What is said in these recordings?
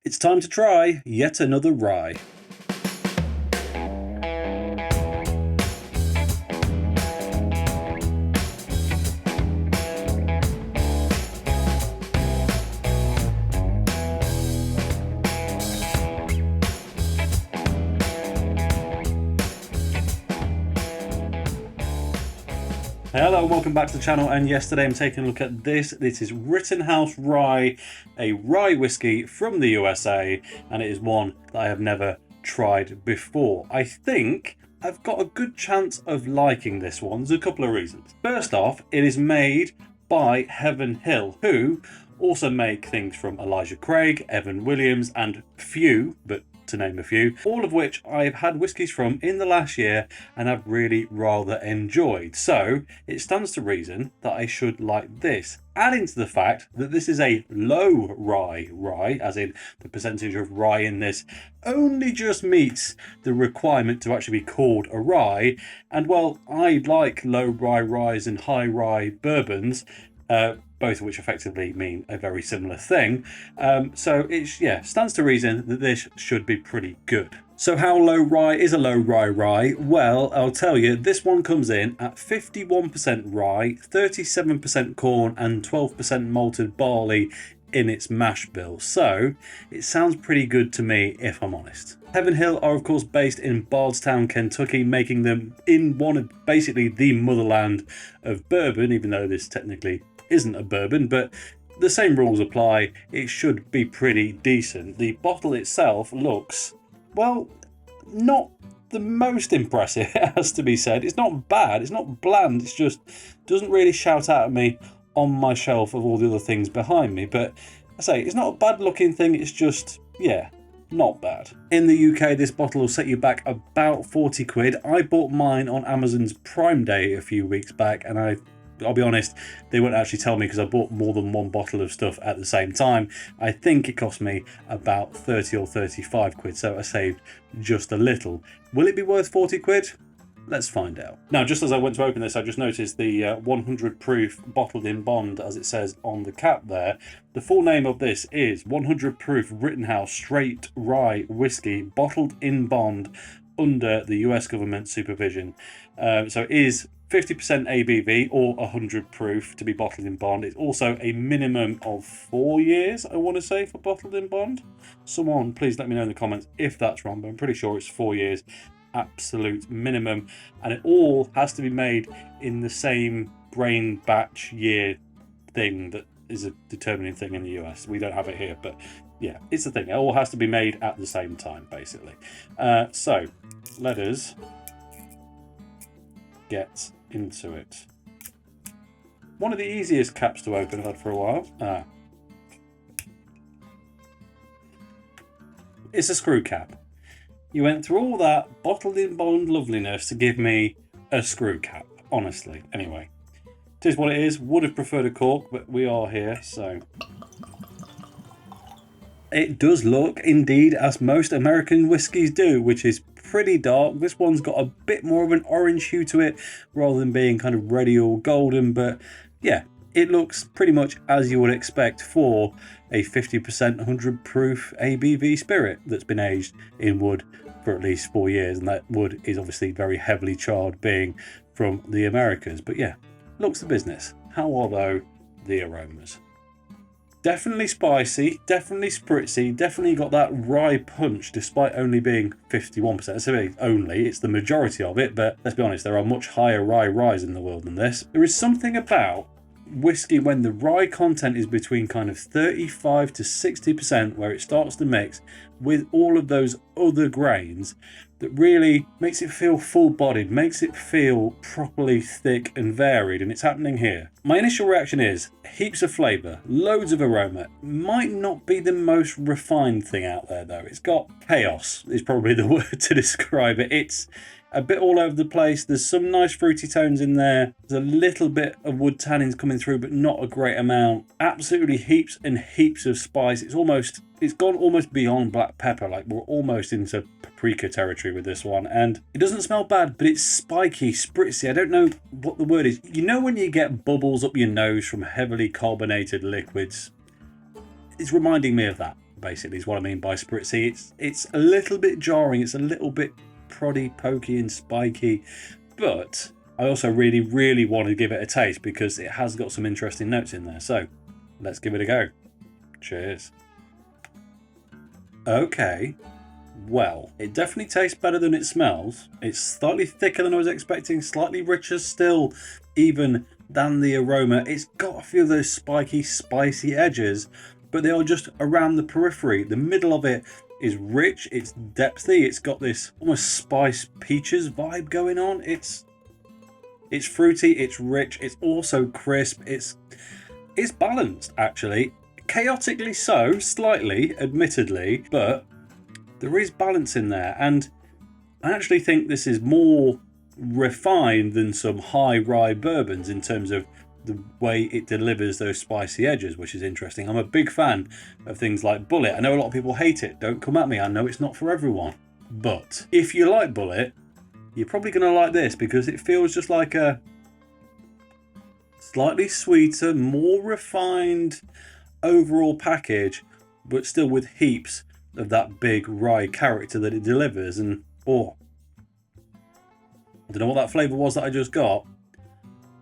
It's time to try yet another rye. Hello and welcome back to the channel, and yesterday I'm taking a look at this. This is Rittenhouse Rye, a rye whiskey from the USA, and it is one that I have never tried before. I think I've got a good chance of liking this one. There's a couple of reasons. First off, it is made by Heaven Hill, who also make things from Elijah Craig, Evan Williams, and few, but to name a few, all of which I've had whiskies from in the last year and have really rather enjoyed. So it stands to reason that I should like this. Adding to the fact that this is a low rye, as in the percentage of rye in this only just meets the requirement to actually be called a rye. And well, I like low rye ryes and high rye bourbons, both of which effectively mean a very similar thing. So it stands to reason that this should be pretty good. So how low rye is a low rye? Well, I'll tell you, this one comes in at 51% rye, 37% corn and 12% malted barley in its mash bill. So it sounds pretty good to me, if I'm honest. Heaven Hill are of course based in Bardstown, Kentucky, making them in one of basically the motherland of bourbon, even though this technically isn't a bourbon, but the same rules apply. It should be pretty decent. The bottle itself looks, well, not the most impressive, it has to be said. It's not bad, it's not bland, it's just doesn't really shout out at me on my shelf of all the other things behind me. But I say, it's not a bad looking thing, it's just, yeah, not bad. In the UK, this bottle will set you back about 40 quid. I bought mine on Amazon's Prime Day a few weeks back, and I'll be honest, they wouldn't actually tell me because I bought more than one bottle of stuff at the same time. I think it cost me about 30 or 35 quid, so I saved just a little. Will it be worth 40 quid? Let's find out. Now, just as I went to open this, I just noticed the 100 proof bottled in bond, as it says on the cap there. The full name of this is 100 proof Rittenhouse Straight Rye Whiskey, bottled in bond under the US government supervision. So it is 50% ABV or 100 proof to be bottled in bond. It's also a minimum of 4 years, I want to say, for bottled in bond. Someone please let me know in the comments if that's wrong, but I'm pretty sure it's 4 years absolute minimum, and it all has to be made in the same grain batch year thing that is a determining thing in the US. We don't have it here, but yeah, it's the thing. It all has to be made at the same time, basically. So let us get into it. One of the easiest caps to open I've had for a while. It's a screw cap. You went through all that bottled in bond loveliness to give me a screw cap, honestly. Anyway, it is what it is. Would have preferred a cork, but we are here, so. It does look, indeed, as most American whiskies do, which is pretty dark. This one's got a bit more of an orange hue to it, rather than being kind of reddy or golden, but yeah, it looks pretty much as you would expect for a 50% 100 proof ABV spirit that's been aged in wood for at least 4 years, and that wood is obviously very heavily charred, being from the Americas. But yeah, looks the business. How are though the aromas? Definitely spicy, definitely spritzy, definitely got that rye punch despite only being 51%. I say only, it's the majority of it, but let's be honest, there are much higher ryes in the world than this. There is something about whiskey when the rye content is between kind of 35 to 60%, where it starts to mix with all of those other grains, that really makes it feel full-bodied, makes it feel properly thick and varied, and it's happening here. My initial reaction is heaps of flavour, loads of aroma. Might not be the most refined thing out there though. It's got chaos is probably the word to describe it. It's a bit all over the place. There's some nice fruity tones in there. There's a little bit of wood tannins coming through, but not a great amount. Absolutely heaps and heaps of spice. It's gone almost beyond black pepper. Like, we're almost into paprika territory with this one. And it doesn't smell bad, but it's spiky, spritzy. I don't know what the word is. You know when you get bubbles up your nose from heavily carbonated liquids? It's reminding me of that. basically, is what I mean by spritzy. It's a little bit jarring, it's a little bit proddy, pokey and spiky, but I also really, really want to give it a taste because it has got some interesting notes in there. So let's give it a go. Cheers. Okay. Well, it definitely tastes better than it smells. It's slightly thicker than I was expecting, slightly richer still even than the aroma. It's got a few of those spiky, spicy edges, but they are just around the periphery. The middle of it is rich, it's depthy, it's got this almost spice peaches vibe going on. It's fruity, it's rich, it's also crisp, it's balanced actually. Chaotically so, slightly, admittedly, but there is balance in there, and I actually think this is more refined than some high rye bourbons in terms of the way it delivers those spicy edges, which is interesting. I'm a big fan of things like Bullet. I know a lot of people hate it. Don't come at me. I know it's not for everyone. But if you like Bullet, you're probably going to like this because it feels just like a slightly sweeter, more refined overall package, but still with heaps of that big rye character that it delivers. And I don't know what that flavour was that I just got,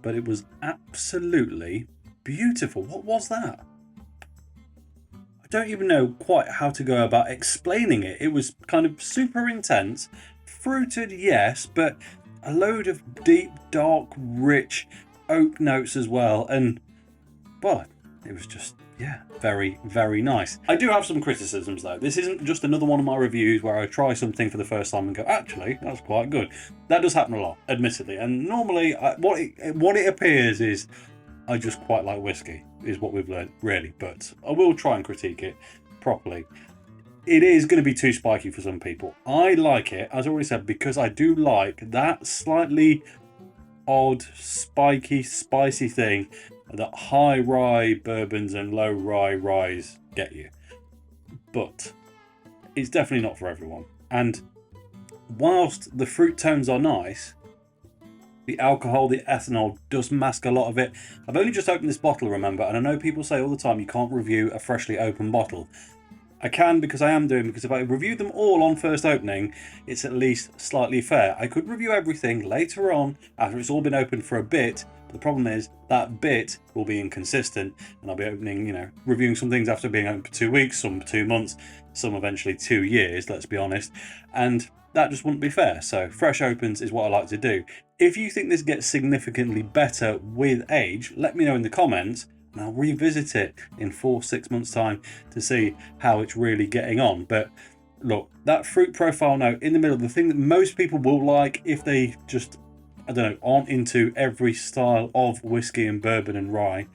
but it was absolutely beautiful. What was that? I don't even know quite how to go about explaining it. It was kind of super intense, fruited, yes, but a load of deep, dark, rich oak notes as well. And well, it was just, yeah, very, very nice. I do have some criticisms though. This isn't just another one of my reviews where I try something for the first time and go, actually, that's quite good. That does happen a lot, admittedly. And normally, what it appears is I just quite like whiskey, is what we've learned, really. But I will try and critique it properly. It is going to be too spiky for some people. I like it, as I already said, because I do like that slightly odd, spiky, spicy thing that high rye bourbons and low rye ryes get you. But it's definitely not for everyone. And whilst the fruit tones are nice, the alcohol, the ethanol does mask a lot of it. I've only just opened this bottle, remember, and I know people say all the time you can't review a freshly opened bottle. I can because if I review them all on first opening, it's at least slightly fair. I could review everything later on after it's all been open for a bit. But the problem is that bit will be inconsistent, and I'll be reviewing some things after being open for 2 weeks, some 2 months, some eventually 2 years, let's be honest. And that just wouldn't be fair. So fresh opens is what I like to do. If you think this gets significantly better with age, let me know in the comments. And I'll revisit it in 4-6 months time to see how it's really getting on. But look, that fruit profile note in the middle, the thing that most people will like if they just, aren't into every style of whiskey and bourbon and rye,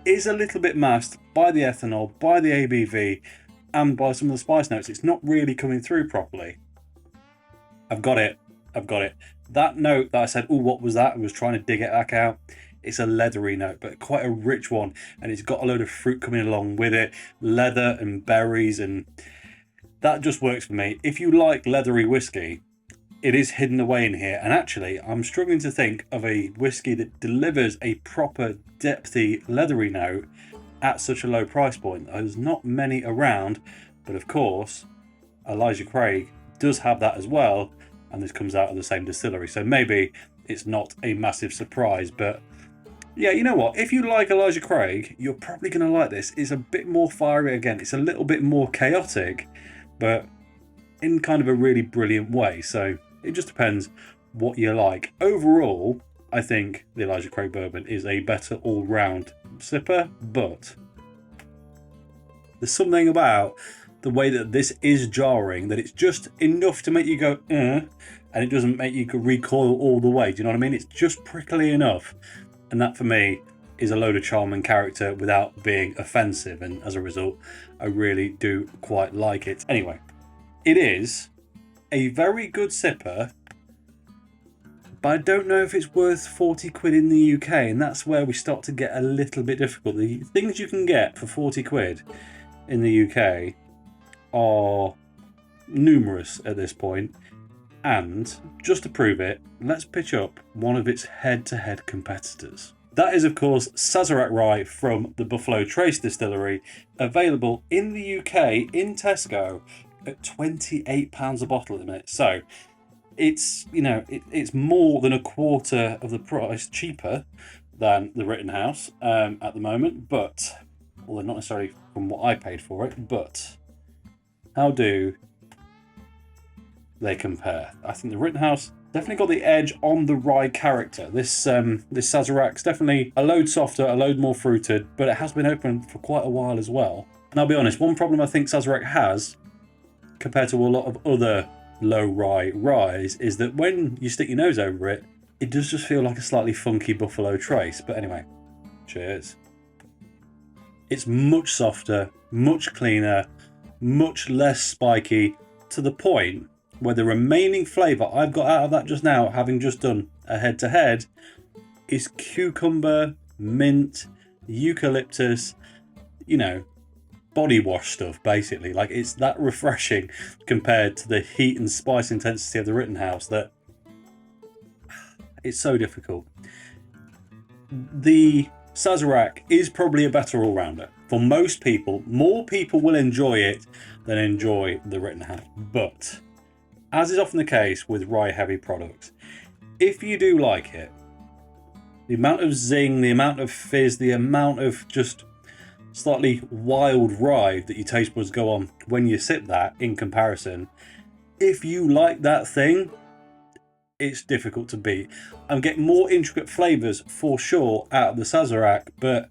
is a little bit masked by the ethanol, by the ABV, and by some of the spice notes. It's not really coming through properly. I've got it. That note that I said, what was that? I was trying to dig it back out. It's a leathery note, but quite a rich one, and it's got a load of fruit coming along with it, leather and berries, and that just works for me. If you like leathery whiskey, it is hidden away in here, and actually I'm struggling to think of a whiskey that delivers a proper depthy leathery note at such a low price point. There's not many around, but of course Elijah Craig does have that as well, and this comes out of the same distillery, so maybe it's not a massive surprise. But yeah, you know what? If you like Elijah Craig, you're probably going to like this. It's a bit more fiery again. It's a little bit more chaotic, but in kind of a really brilliant way. So it just depends what you like. Overall, I think the Elijah Craig bourbon is a better all-round sipper, but there's something about the way that this is jarring, that it's just enough to make you go, and it doesn't make you recoil all the way. Do you know what I mean? It's just prickly enough. And that for me is a load of charm and character without being offensive. And as a result, I really do quite like it. Anyway, it is a very good sipper, but I don't know if it's worth 40 quid in the UK. And that's where we start to get a little bit difficult. The things you can get for 40 quid in the UK are numerous at this point. And just to prove it, let's pitch up one of its head-to-head competitors. That is, of course, Sazerac Rye from the Buffalo Trace Distillery, available in the UK in Tesco at £28 a bottle at the minute. So it's, you know, it's more than a quarter of the price cheaper than the Rittenhouse at the moment, but, although not necessarily from what I paid for it, but how do they compare? I think the Rittenhouse definitely got the edge on the rye character. This Sazerac's definitely a load softer, a load more fruited, but it has been open for quite a while as well. And I'll be honest, one problem I think Sazerac has, compared to a lot of other low rye ryes, is that when you stick your nose over it, it does just feel like a slightly funky Buffalo Trace. But anyway, cheers. It's much softer, much cleaner, much less spiky, to the point where the remaining flavour I've got out of that just now, having just done a head-to-head, is cucumber, mint, eucalyptus, you know, body wash stuff, basically. Like, it's that refreshing compared to the heat and spice intensity of the Rittenhouse that it's so difficult. The Sazerac is probably a better all-rounder. For most people, more people will enjoy it than enjoy the Rittenhouse. But, as is often the case with rye-heavy products, if you do like it, the amount of zing, the amount of fizz, the amount of just slightly wild rye that your taste buds go on when you sip that in comparison, if you like that thing, it's difficult to beat. I'm getting more intricate flavours for sure out of the Sazerac, but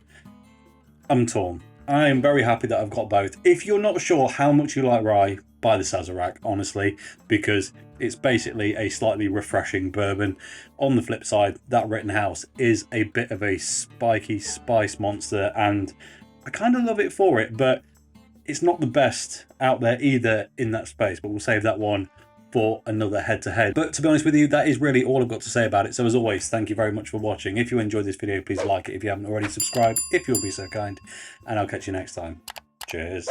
I'm torn. I am very happy that I've got both. If you're not sure how much you like rye, buy the Sazerac, honestly, because it's basically a slightly refreshing bourbon. On the flip side, that Rittenhouse is a bit of a spiky spice monster, and I kind of love it for it, but it's not the best out there either in that space. But we'll save that one for another head-to-head. But to be honest with you, that is really all I've got to say about it. So as always, thank you very much for watching. If you enjoyed this video, please like it. If you haven't already, subscribe if you'll be so kind, and I'll catch you next time. Cheers.